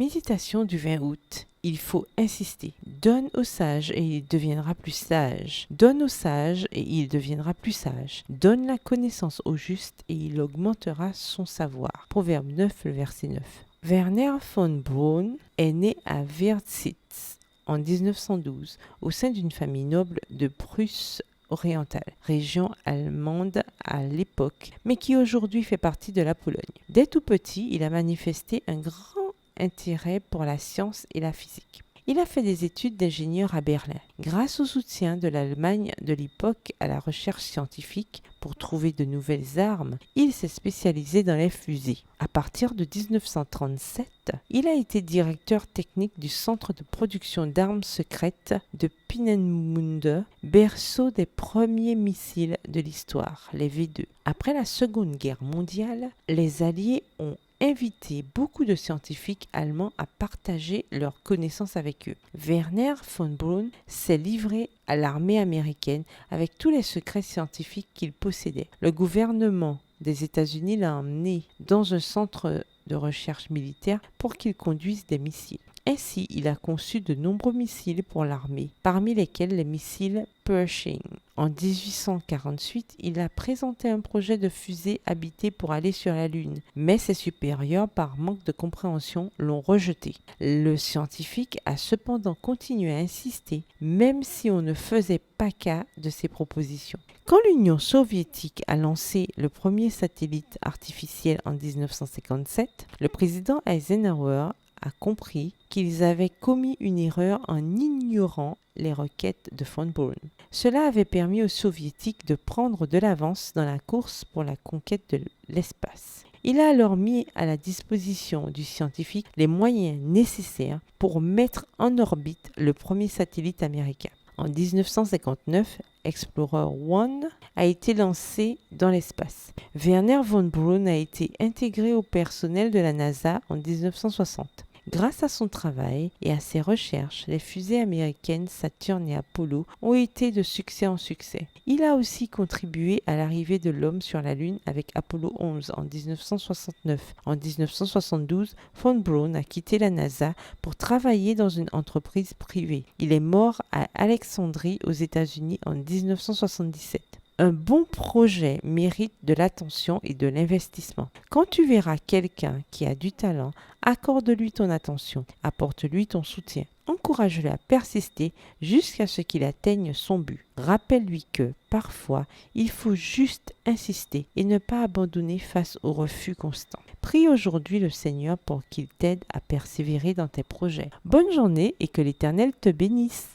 Méditation du 20 août. Il faut insister. Donne au sage et il deviendra plus sage. Donne au sage et il deviendra plus sage. Donne la connaissance au juste et il augmentera son savoir. Proverbe 9, le verset 9. Werner von Braun est né à Wierzitz en 1912 au sein d'une famille noble de Prusse orientale, région allemande à l'époque, mais qui aujourd'hui fait partie de la Pologne. Dès tout petit, il a manifesté un grand intérêt pour la science et la physique. Il a fait des études d'ingénieur à Berlin. Grâce au soutien de l'Allemagne de l'époque à la recherche scientifique pour trouver de nouvelles armes, il s'est spécialisé dans les fusées. À partir de 1937, il a été directeur technique du centre de production d'armes secrètes de Peenemünde, berceau des premiers missiles de l'histoire, les V2. Après la Seconde Guerre mondiale, les Alliés ont invité beaucoup de scientifiques allemands à partager leurs connaissances avec eux. Werner von Braun s'est livré à l'armée américaine avec tous les secrets scientifiques qu'il possédait. Le gouvernement des États-Unis l'a emmené dans un centre de recherche militaire pour qu'il conduise des missiles. Ainsi, il a conçu de nombreux missiles pour l'armée, parmi lesquels les missiles Pershing. En 1848, il a présenté un projet de fusée habitée pour aller sur la Lune, mais ses supérieurs, par manque de compréhension, l'ont rejeté. Le scientifique a cependant continué à insister, même si on ne faisait pas cas de ses propositions. Quand l'Union soviétique a lancé le premier satellite artificiel en 1957, le président Eisenhower a compris qu'ils avaient commis une erreur en ignorant les requêtes de von Braun. Cela avait permis aux soviétiques de prendre de l'avance dans la course pour la conquête de l'espace. Il a alors mis à la disposition du scientifique les moyens nécessaires pour mettre en orbite le premier satellite américain. En 1959, Explorer 1 a été lancé dans l'espace. Werner von Braun a été intégré au personnel de la NASA en 1960. Grâce à son travail et à ses recherches, les fusées américaines Saturn et Apollo ont été de succès en succès. Il a aussi contribué à l'arrivée de l'homme sur la Lune avec Apollo 11 en 1969. En 1972, von Braun a quitté la NASA pour travailler dans une entreprise privée. Il est mort à Alexandrie aux États-Unis en 1977. Un bon projet mérite de l'attention et de l'investissement. Quand tu verras quelqu'un qui a du talent, accorde-lui ton attention, apporte-lui ton soutien. Encourage-le à persister jusqu'à ce qu'il atteigne son but. Rappelle-lui que, parfois, il faut juste insister et ne pas abandonner face au refus constant. Prie aujourd'hui le Seigneur pour qu'il t'aide à persévérer dans tes projets. Bonne journée et que l'Éternel te bénisse.